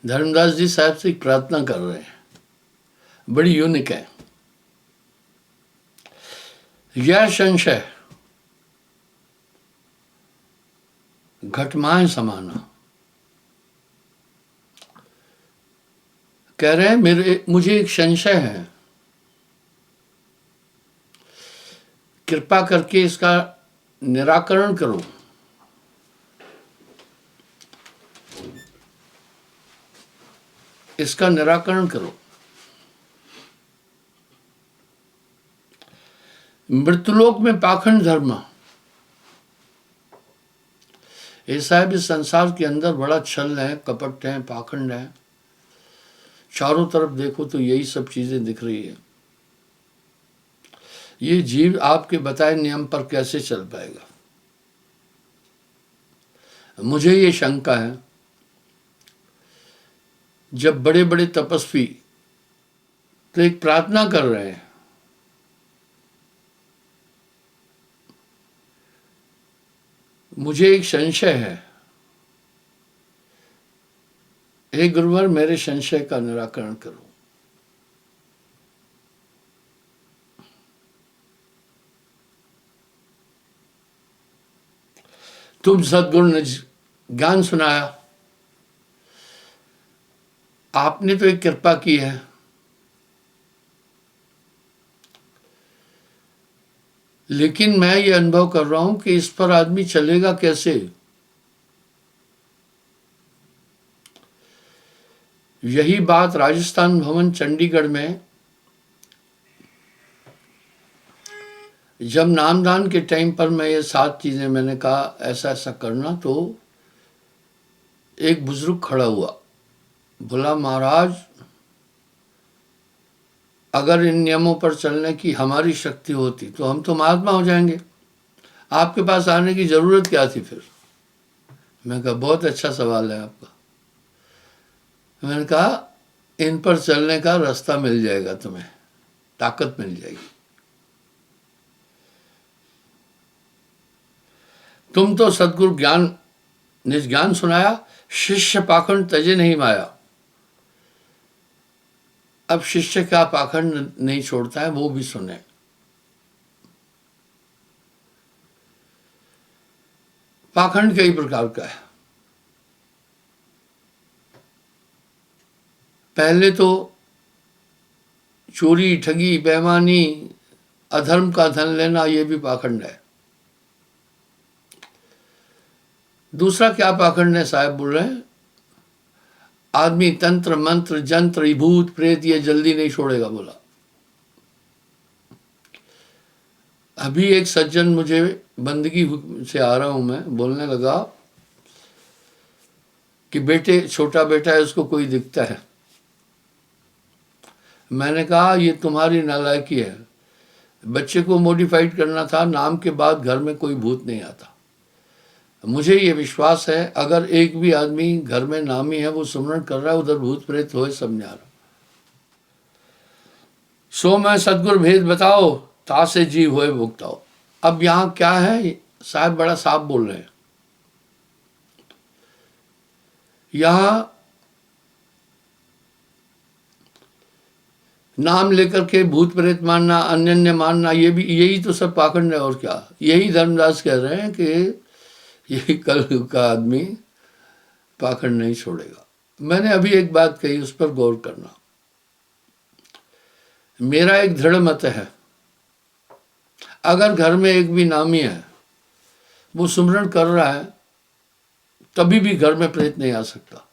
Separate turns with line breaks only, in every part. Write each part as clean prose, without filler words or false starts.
धर्मदास जी साहब से एक प्रार्थना कर रहे हैं, बड़ी यूनिक है। यह संशय घटमाएं समाना। कह रहे हैं मुझे एक संशय है, कृपा करके इसका निराकरण करो। इसका निराकरण करो। मृत्युलोक में पाखंड धर्म, ये साहब इस संसार के अंदर बड़ा छल है, कपट है, पाखंड है। चारों तरफ देखो तो यही सब चीजें दिख रही है। ये जीव आपके बताए नियम पर कैसे चल पाएगा? मुझे ये शंका है, जब बड़े बड़े तपस्वी तो एक प्रार्थना कर रहे हैं, मुझे एक संशय है, हे गुरुवर मेरे संशय का निराकरण करो। तुम सद्गुरु ने ज्ञान सुनाया, आपने तो एक कृपा की है, लेकिन मैं ये अनुभव कर रहा हूं कि इस पर आदमी चलेगा कैसे। यही बात राजस्थान भवन चंडीगढ़ में जब नामदान के टाइम पर मैं ये 7 चीजें मैंने कहा ऐसा ऐसा करना, तो एक बुजुर्ग खड़ा हुआ, बोला महाराज अगर इन नियमों पर चलने की हमारी शक्ति होती तो हम तो महात्मा हो जाएंगे, आपके पास आने की जरूरत क्या थी फिर? मैं कहा बहुत अच्छा सवाल है आपका। मैंने कहा इन पर चलने का रास्ता मिल जाएगा, तुम्हें ताकत मिल जाएगी। तुम तो सद्गुरु ज्ञान निज ज्ञान सुनाया, शिष्य पाखंड तजे नहीं माया। अब शिष्य का पाखंड नहीं छोड़ता है, वो भी सुने। पाखंड कई प्रकार का है। पहले तो चोरी, ठगी, बेईमानी, अधर्म का धन लेना, ये भी पाखंड है। दूसरा क्या पाखंड है साहब बोल रहे हैं? आदमी तंत्र मंत्र जंत्र भूत प्रेत ये जल्दी नहीं छोड़ेगा, बोला। अभी एक सज्जन मुझे बंदगी से आ रहा हूं मैं, बोलने लगा कि बेटे छोटा बेटा है उसको कोई दिखता है। मैंने कहा ये तुम्हारी नालायकी है, बच्चे को मॉडिफाइड करना था, नाम के बाद घर में कोई भूत नहीं आता। मुझे ये विश्वास है अगर एक भी आदमी घर में नामी है वो सुमरण कर रहा है, उधर भूत प्रेत होए सब न्यारा। सो मैं सदगुरु भेद बताओ, ता से जीव होए भुगताओ। अब यहां क्या है साहब, बड़ा साफ बोल रहे हैं। यहां नाम लेकर के भूत प्रेत मानना, अन्य मानना, ये भी यही तो सब पाखंड है। और क्या, यही धर्मदास कह रहे हैं कि यही कल का आदमी पाखंड नहीं छोड़ेगा। मैंने अभी एक बात कही, उस पर गौर करना। मेरा एक दृढ़ मत है, अगर घर में एक भी नामी है वो सुमरण कर रहा है, कभी भी घर में प्रेत नहीं आ सकता।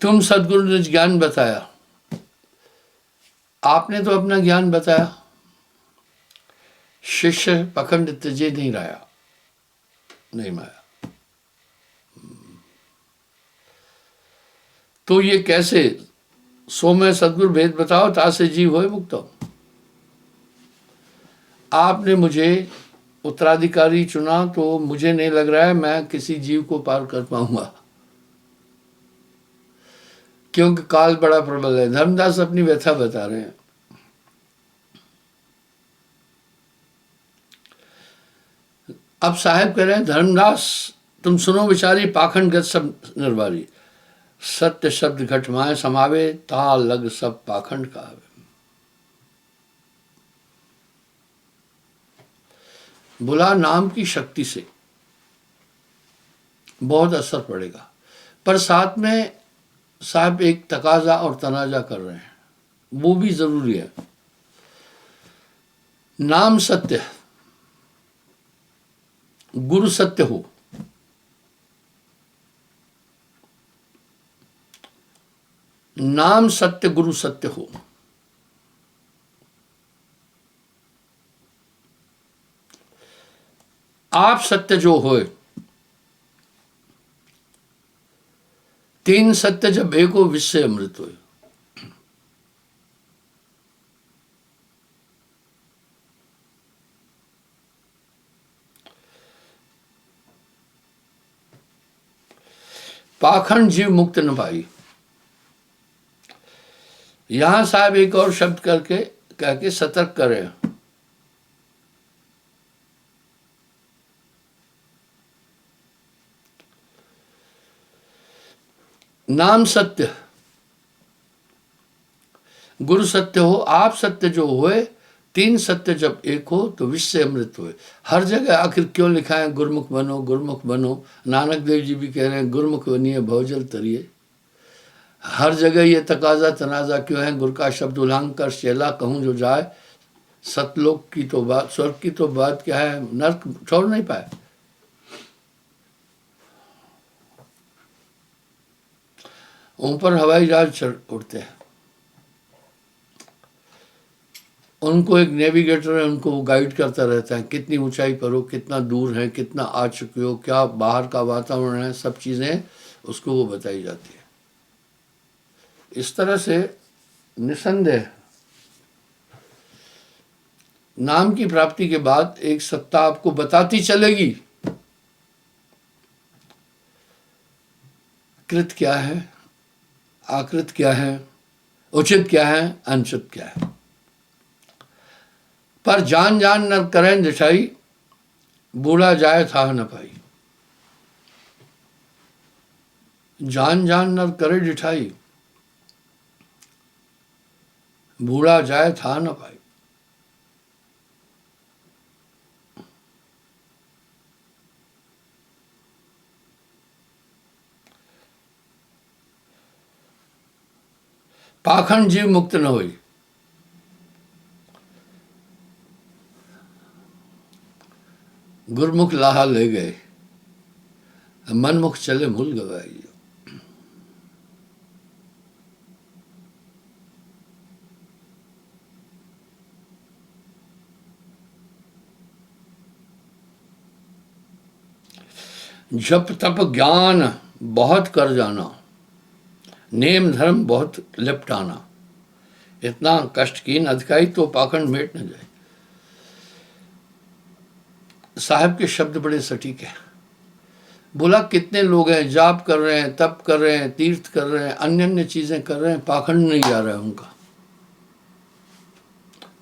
तुम सदगुरु ने ज्ञान बताया, आपने तो अपना ज्ञान बताया, शिष्य पखंड त्यजे नहीं रहा, नहीं माया। तो ये कैसे? सो में सदगुरु भेद बताओ, ता से जीव होए मुक्त हो। आपने मुझे उत्तराधिकारी चुना तो मुझे नहीं लग रहा है मैं किसी जीव को पार कर पाऊंगा, क्योंकि काल बड़ा प्रबल है। धर्मदास अपनी व्यथा बता रहे हैं। अब साहब कह रहे हैं, धर्मदास तुम सुनो विचारी, पाखंडगत सब निर्वारी, सत्य शब्द घटमाए समावे, ता लग सब पाखंड का आवे। बोला नाम की शक्ति से बहुत असर पड़ेगा, पर साथ में साहब एक तकाजा और तनाजा कर रहे हैं, वो भी जरूरी है। नाम सत्य, गुरु सत्य हो। नाम सत्य, गुरु सत्य हो। आप सत्य जो होए, तीन सत्य जब एक हो, विश्व अमृत होए। पाखंड जीव मुक्त न पाई। यहां साहब एक और शब्द करके कह के सतर्क करें। नाम सत्य, गुरु सत्य हो, आप सत्य जो होए, तीन सत्य जब एक हो तो विश्व अमृत होए। हर जगह आखिर क्यों लिखा है गुरमुख बनो, गुरमुख बनो। नानक देव जी भी कह रहे हैं गुरमुख बनिए भवजल तरिए। हर जगह ये तकाजा तनाजा क्यों है, गुरु का शब्द उल्लंघ कर चेला कहूं जो जाए। सतलोक की तो बात, स्वर्ग की तो बात क्या है, नर्क छोड़ नहीं पाए। ऊपर हवाई जहाज चढ़ उड़ते हैं, उनको एक नेविगेटर है, उनको वो गाइड करता रहता है, कितनी ऊंचाई पर हो, कितना दूर है, कितना आ चुके हो, क्या बाहर का वातावरण है, सब चीज़ें उसको वो बताई जाती है। इस तरह से निसंदेह नाम की प्राप्ति के बाद एक सत्ता आपको बताती चलेगी कृत क्या है, आकृत क्या है, उचित क्या है, अनुचित क्या है। पर जान जान न करें दिशाई, बूढ़ा जाए था न पाई। जान जान न करे डिठाई, बूढ़ा जाए था न पाई। पाखंड जीव मुक्त न होई। गुरमुख लाहा ले गए, मनमुख चले भूल गवाई। जप तप ज्ञान बहुत कर जाना, नेम धर्म बहुत लिपटाना। इतना कष्टकीन अधिकाई तो पाखंड मेट न जाए। साहब के शब्द बड़े सटीक हैं। बोला कितने लोग हैं, जाप कर रहे हैं, तप कर रहे हैं, तीर्थ कर रहे हैं, अन्य अन्य चीजें कर रहे हैं, पाखंड नहीं जा रहा है उनका,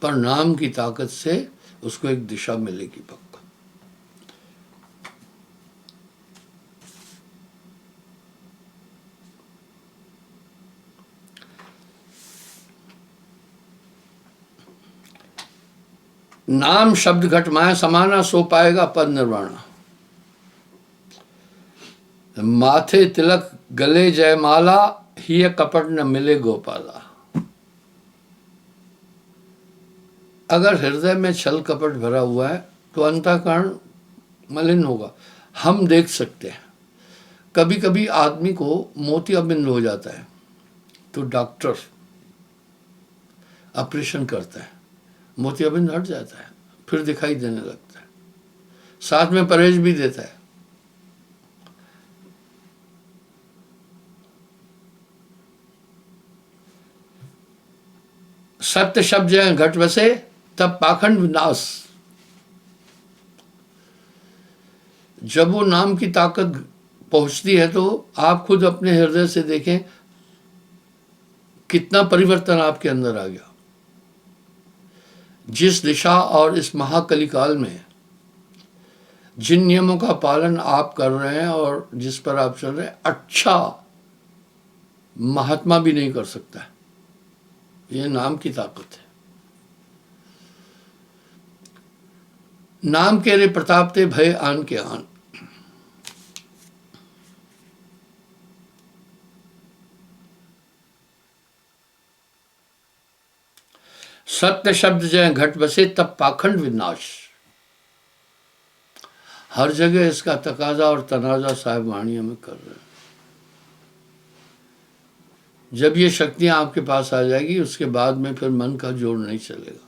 पर नाम की ताकत से उसको एक दिशा मिलेगी पक्का। नाम शब्द घट माया समाना, सो पाएगा पद निर्वाणा। माथे तिलक गले जयमाला, ही कपट न मिले गोपाला। अगर हृदय में छल कपट भरा हुआ है तो अंतःकरण मलिन होगा। हम देख सकते हैं कभी कभी आदमी को मोतियाबिंद हो जाता है तो डॉक्टर ऑपरेशन करता है, मोतियाबिंद हट जाता है, फिर दिखाई देने लगता है, साथ में परहेज भी देता है। सत्य शब्द जय घट बसे, तब पाखंड विनाश। जब वो नाम की ताकत पहुंचती है तो आप खुद अपने हृदय से देखें कितना परिवर्तन आपके अंदर आ गया। जिस दिशा और इस महाकली काल में जिन नियमों का पालन आप कर रहे हैं और जिस पर आप चल रहे हैं, अच्छा महात्मा भी नहीं कर सकता है। ये नाम की ताकत है। नाम के रे प्रताप ते भय आन के आन। सत्य शब्द जय घट बसे तब पाखंड विनाश। हर जगह इसका तकाजा और तनाजा साहब वाणियों में कर रहे हैं। जब ये शक्तियां आपके पास आ जाएगी, उसके बाद में फिर मन का जोर नहीं चलेगा।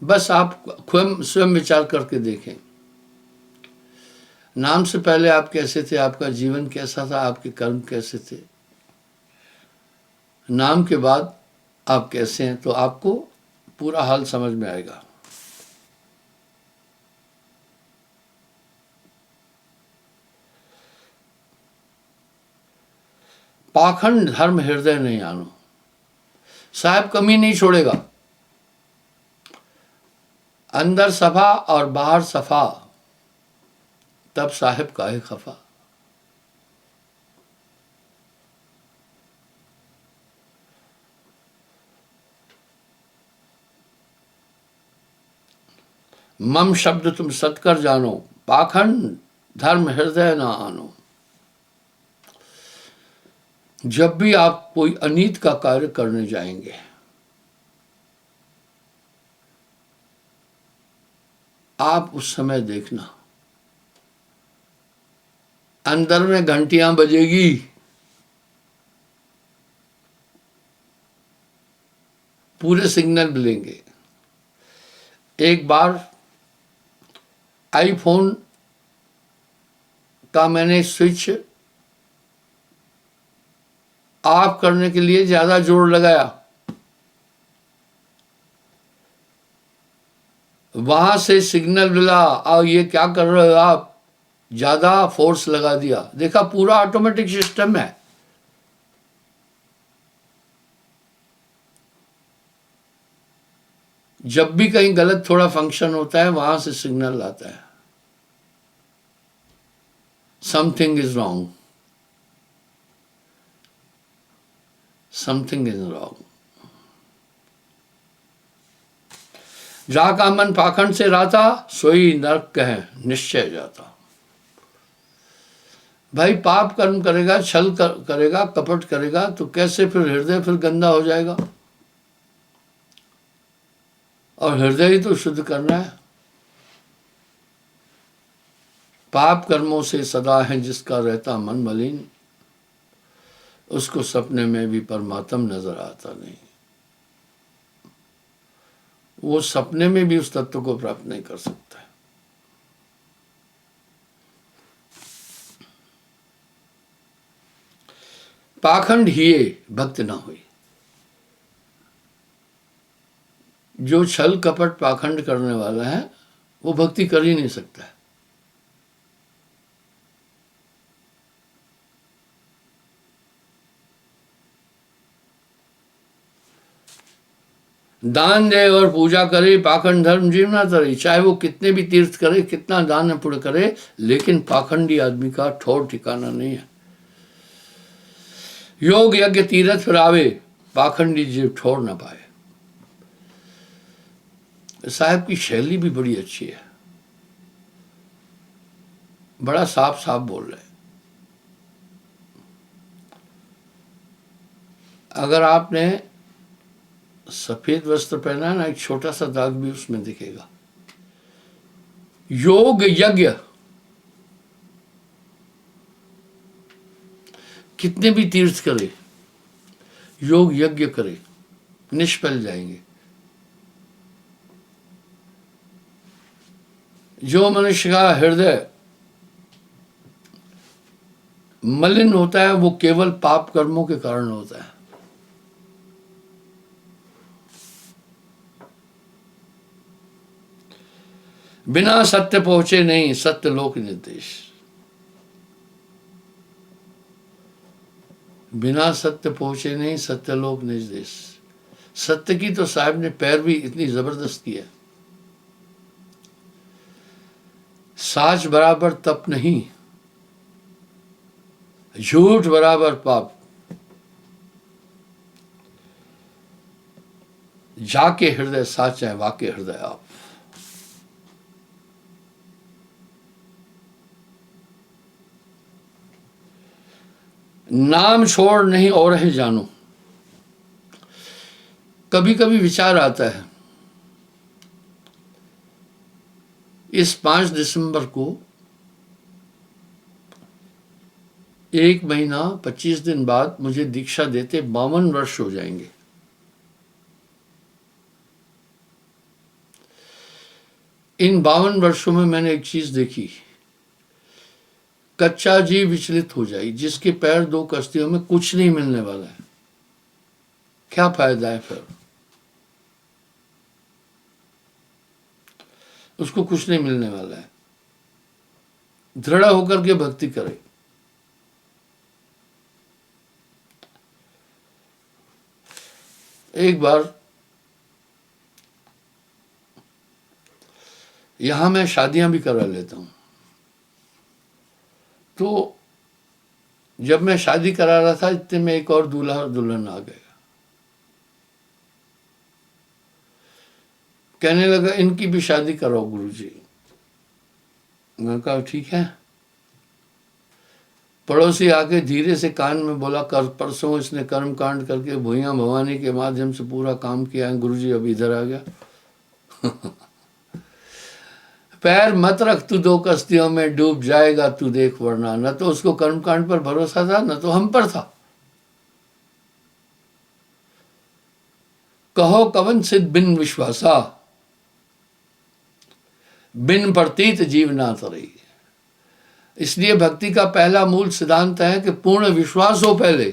बस आप स्वयं विचार करके देखें, नाम से पहले आप कैसे थे, आपका जीवन कैसा था, आपके कर्म कैसे थे, नाम के बाद आप कैसे हैं, तो आपको पूरा हाल समझ में आएगा। पाखंड धर्म हृदय नहीं आनो। साहब कमी नहीं छोड़ेगा। अंदर सफा और बाहर सफा, तब साहिब काहे खफा। मम शब्द तुम सत्कर जानो, पाखंड धर्म हृदय ना आनो। जब भी आप कोई अनीत का कार्य करने जाएंगे, आप उस समय देखना, अंदर में घंटियां बजेगी, पूरे सिग्नल मिलेंगे। एक बार आईफोन का मैंने स्विच ऑफ करने के लिए ज्यादा जोर लगाया, वहां से सिग्नल मिला, और ये क्या कर रहे हो आप, ज्यादा फोर्स लगा दिया। देखा, पूरा ऑटोमेटिक सिस्टम है। जब भी कहीं गलत थोड़ा फंक्शन होता है, वहां से सिग्नल आता है, something is wrong, something is wrong. जाका मन पाखंड से राता, सोई नरक कहे निश्चय जाता। भाई पाप कर्म करेगा, छल करेगा, कपट करेगा, तो कैसे फिर हृदय फिर गंदा हो जाएगा। और हृदय ही तो शुद्ध करना है। पाप कर्मों से सदा है जिसका रहता मन मलिन, उसको सपने में भी परमात्मा नजर आता नहीं। वो सपने में भी उस तत्व को प्राप्त नहीं कर सकता है। पाखंड हिए भक्त ना हुई। जो छल कपट पाखंड करने वाला है, वो भक्ति कर ही नहीं सकता है। दान दे और पूजा करे, पाखंड धर्म जीवना तरे। चाहे वो कितने भी तीर्थ करे, कितना दान पुण्य करे, लेकिन पाखंडी आदमी का ठौर ठिकाना नहीं है। योग यज्ञ तीर्थ फिर आवे, पाखंडी जीव ठौर ना पाए। साहब की शैली भी बड़ी अच्छी है, बड़ा साफ साफ बोल रहे हैं। अगर आपने सफेद वस्त्र पहना है ना, एक छोटा सा दाग भी उसमें दिखेगा। योग यज्ञ, कितने भी तीर्थ करे, योग यज्ञ करे, निष्फल जाएंगे। जो मनुष्य का हृदय मलिन होता है, वो केवल पाप कर्मों के कारण होता है। बिना सत्य पहुंचे नहीं सत्य लोक निर्देश। बिना सत्य पहुंचे नहीं सत्य लोक निर्देश। सत्य की तो साहब ने पैर भी इतनी जबरदस्त की है। साच बराबर तप नहीं, झूठ बराबर पाप। जाके हृदय साच है, वाके हृदय आप। नाम छोड़ नहीं और है जानो। कभी कभी विचार आता है, इस 5 दिसंबर को 1 महीना 25 दिन बाद मुझे दीक्षा देते 52 वर्ष हो जाएंगे। इन 52 वर्षों में मैंने एक चीज देखी, कच्चा जी विचलित हो जाए, जिसके पैर 2 कश्तियों में कुछ नहीं मिलने वाला है, क्या फायदा है फिर, उसको कुछ नहीं मिलने वाला है। दृढ़ होकर के भक्ति करे। एक बार यहां मैं शादियां भी करा लेता हूं, तो जब मैं शादी करा रहा था इतने में एक और दूल्हा और दुल्हन आ गए। कहने लगा इनकी भी शादी कराओ गुरुजी। मैं कहा ठीक है। पड़ोसी आके धीरे से कान में बोला, कर परसों इसने कर्म कांड करके भूया भवानी के माध्यम से पूरा काम किया है, गुरुजी अब इधर आ गया। पैर मत रख, तू 2 कश्तियों में डूब जाएगा तू देख, वरना न तो उसको कर्मकांड पर भरोसा था न तो हम पर था। कहो कवन सिद्ध बिन विश्वासा, बिन प्रतीत जीव ना तरी। इसलिए भक्ति का पहला मूल सिद्धांत है कि पूर्ण विश्वास हो पहले,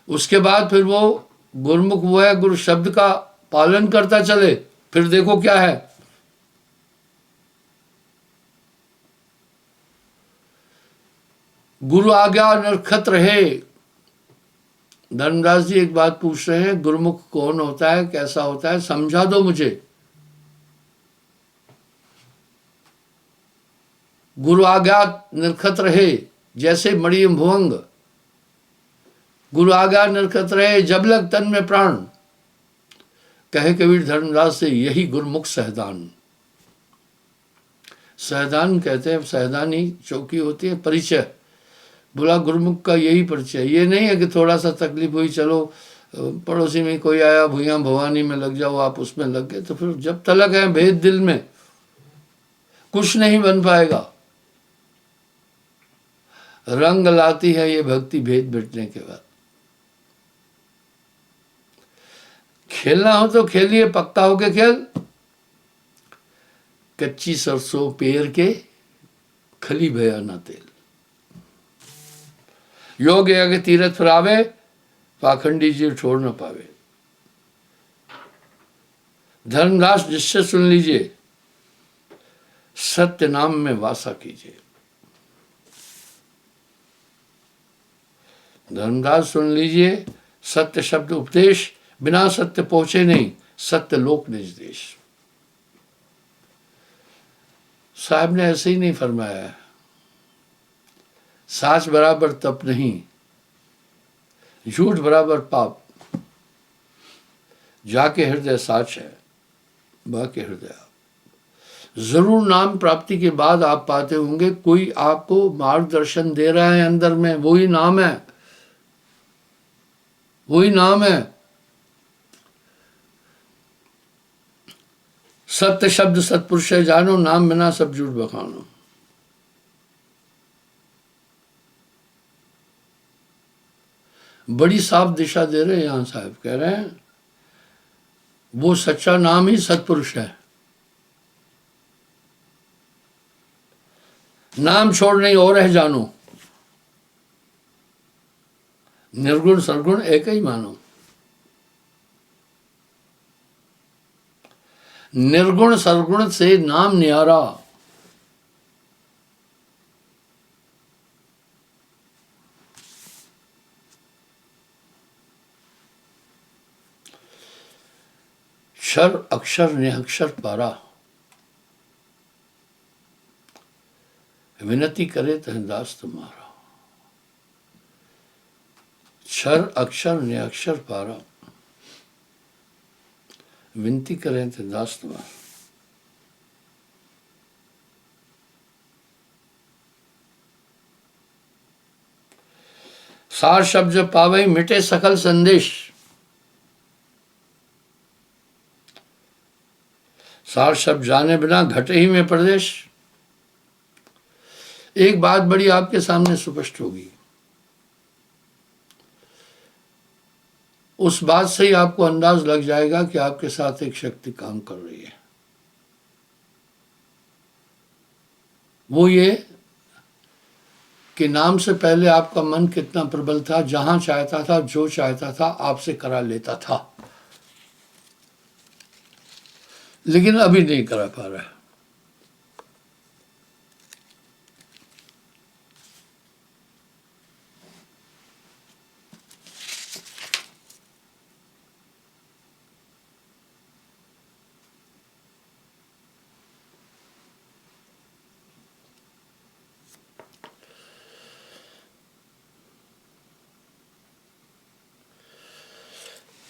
उसके बाद फिर वो गुरुमुख वो है, गुरु शब्द का पालन करता चले, फिर देखो क्या है। गुरु आज्ञा निरखत रहे। धर्मदास जी एक बात पूछ रहे हैं, गुरुमुख कौन होता है, कैसा होता है, समझा दो मुझे। गुरु आज्ञा निरखत रहे, जैसे मणि भुवंग। गुरु आज्ञा निरखत रहे, जब लग तन में प्राण। कहे कबीर धर्मदास से, यही गुरुमुख सहदान। सहदान कहते हैं, सहदानी चौकी होती है, परिचय। बोला गुरुमुख का यही परिचय। ये नहीं है कि थोड़ा सा तकलीफ हुई, चलो पड़ोसी में कोई आया, भूया भवानी में लग जाओ, आप उसमें लग गए, तो फिर जब तलक है भेद दिल में, कुछ नहीं बन पाएगा। रंग लाती है ये भक्ति भेद मिटने के बाद। खेलना हो तो खेलिए, पक्का होके खेल। कच्ची सरसों पेर के, खली भया ना तेल। योग के तीरथ पर आवे, पाखंडी जीव छोड़ न पावे। धर्मदास जिससे सुन लीजिए, सत्य नाम में वासा कीजिए। धर्मदास सुन लीजिए, सत्य शब्द उपदेश, बिना सत्य पहुंचे नहीं, सत्य लोक निज देश। साहब ने ऐसे ही नहीं फरमाया है, साच बराबर तप नहीं, झूठ बराबर पाप। जाके हृदय साच है, बाके हृदय आप। जरूर नाम प्राप्ति के बाद आप पाते होंगे कोई आपको मार्गदर्शन दे रहा है अंदर में, वही नाम है, वही नाम है। सत्य शब्द सत्पुरुष है जानो, नाम बिना सब झूठ बखानो। बड़ी साफ दिशा दे रहे हैं यहां साहब, कह रहे हैं वो सच्चा नाम ही सत्पुरुष है। नाम छोड़ नहीं और है जानो, निर्गुण सरगुण एक ही मानो। निर्गुण सरगुण से नाम न्यारा। क्षर अक्षर निरक्षर पारा। विनती करे तो दास तुम्हारा, क्षर अक्षर निअक्षर पारा, विनती करें तो दास तुम्हारा। सार शब्द जब पावई मिटे सकल संदेश, सार शब्द जाने बिना घटे ही में प्रदेश। एक बात बड़ी आपके सामने स्पष्ट होगी, उस बात से ही आपको अंदाज लग जाएगा कि आपके साथ एक शक्ति काम कर रही है। वो ये कि नाम से पहले आपका मन कितना प्रबल था, जहां चाहता था जो चाहता था आपसे करा लेता था, लेकिन अभी नहीं करा पा रहा है।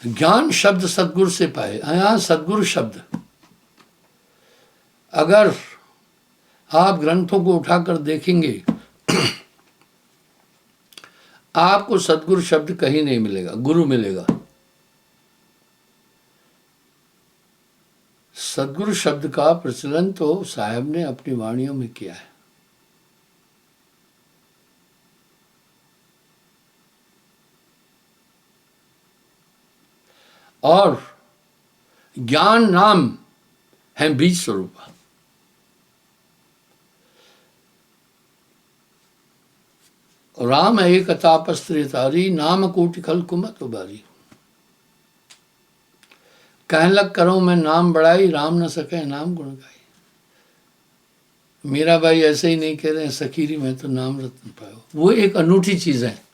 ज्ञान शब्द सदगुरु से पाए। यहां सदगुरु शब्द, अगर आप ग्रंथों को उठाकर देखेंगे आपको सदगुरु शब्द कहीं नहीं मिलेगा, गुरु मिलेगा। सदगुरु शब्द का प्रचलन तो साहब ने अपनी वाणियों में किया है। और ज्ञान नाम है बीज स्वरूप। राम एक तापस्त्री तारी, नाम कोटि खल कुमत उबारी। कहन लग करो मैं नाम बढ़ाई, राम न सके नाम गुण गाई। मीरा भाई ऐसे ही नहीं कह रहे हैं, सखीरी में तो नाम रत्न पायो। वो एक अनूठी चीज है।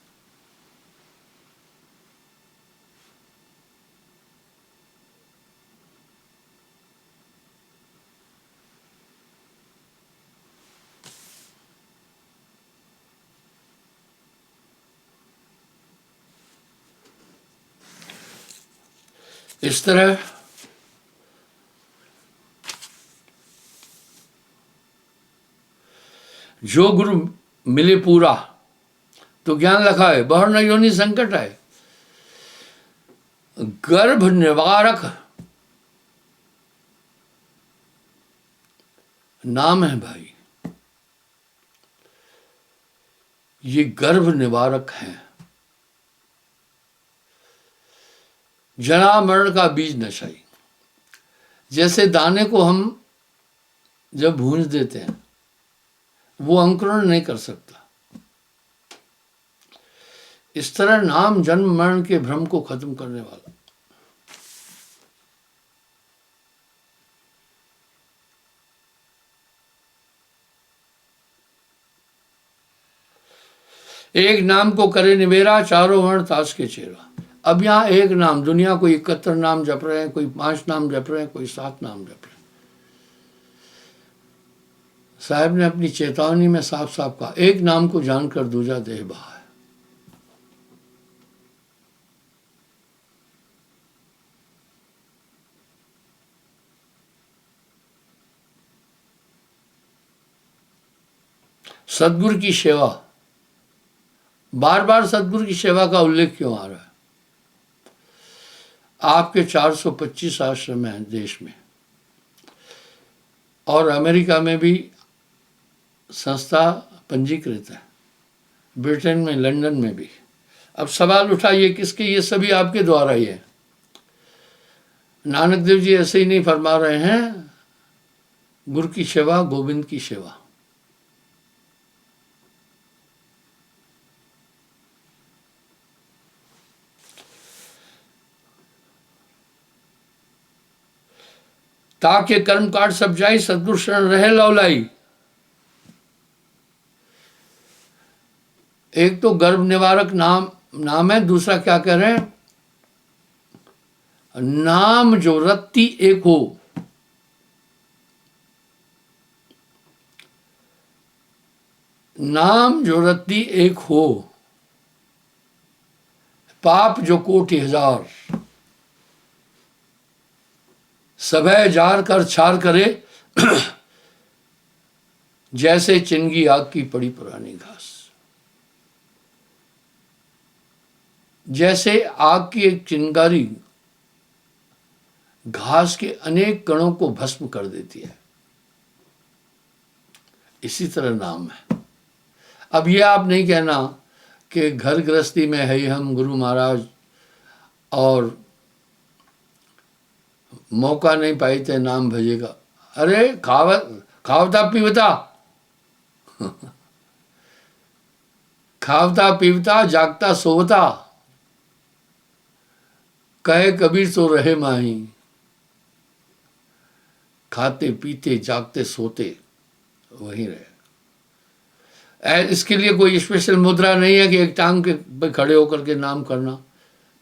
इस तरह जो गुरु मिले पूरा तो ज्ञान लखा है, बहर न योनि संकट है। गर्भ निवारक नाम है भाई, ये गर्भ निवारक है। जरा मरण का बीज नशाई। जैसे दाने को हम जब भूंज देते हैं वो अंकुरण नहीं कर सकता, इस तरह नाम जन्म मरण के भ्रम को खत्म करने वाला। एक नाम को करे निवेरा, चारों वर्ण ताश के चेहरा। अब यहां एक नाम, दुनिया कोई 71 नाम जप रहे हैं, कोई 5 नाम जप रहे हैं, कोई 7 नाम जप रहे हैं। साहब ने अपनी चेतावनी में साफ साफ कहा, एक नाम को जानकर दूजा देह बहा है। सदगुरु की सेवा, बार बार सदगुरु की सेवा का उल्लेख क्यों आ रहा है? आपके 425 आश्रम हैं देश में, और अमेरिका में भी संस्था पंजीकृत है, ब्रिटेन में, लंदन में भी। अब सवाल उठा ये किसके? ये सभी आपके द्वारा ही है। नानक देव जी ऐसे ही नहीं फरमा रहे हैं, गुरु की सेवा, गोविंद की सेवा। ताके कर्म काट सब जाई, सदगुरु शरण रहे लौलाई। एक तो गर्भ निवारक नाम है, दूसरा क्या कह रहे हैं? नाम जो रत्ती एक हो। नाम जो रत्ती एक हो, पाप जो कोटि हजार, सभय जार कर छार करे, जैसे चिंगी आग की पड़ी पुरानी घास। जैसे आग की एक चिंगारी घास के अनेक कणों को भस्म कर देती है, इसी तरह नाम है। अब ये आप नहीं कहना कि घर गृहस्थी में है हम गुरु महाराज और मौका नहीं पाई थे नाम भजेगा। अरे खावता पीवता खावता पीवता जागता सोवता, कहे कबीर तो रहे माही, खाते पीते जागते सोते वहीं रहे। इसके लिए कोई स्पेशल मुद्रा नहीं है कि एक टांग के पे खड़े होकर के नाम करना,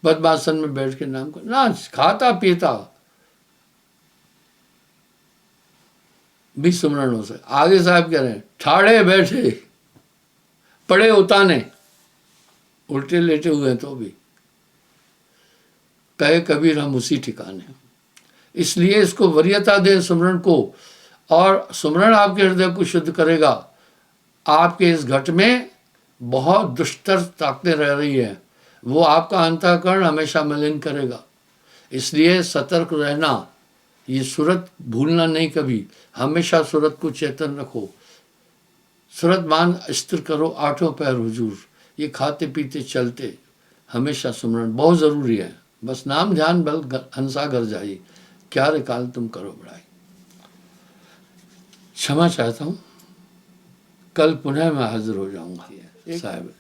पद्मासन में बैठ के नाम करना। खाता पीता भी सुमरण हो सके। आगे साहब कह रहे हैं, ठाड़े बैठे पड़े उताने, उल्टे लेटे हुए हैं तो भी, कहे कबीर हम उसी ठिकाने। इसलिए इसको वरीयता दें सुमरण को, और सुमरण आपके हृदय को शुद्ध करेगा। आपके इस घट में बहुत दुष्टर ताकतें रह रही है, वो आपका अंतःकरण हमेशा मलिन करेगा। इसलिए सतर्क रहना, ये सूरत भूलना नहीं कभी, हमेशा सूरत को चेतन रखो। सूरत मान स्थिर करो, आठों पैर हुजूर, ये खाते पीते चलते हमेशा सुमरण बहुत ज़रूरी है। बस नाम ध्यान बल हंसा घर जाई, क्या रे काल तुम करो बड़ाई। क्षमा चाहता हूँ, कल पुनः मैं हाजिर हो जाऊंगा साहब।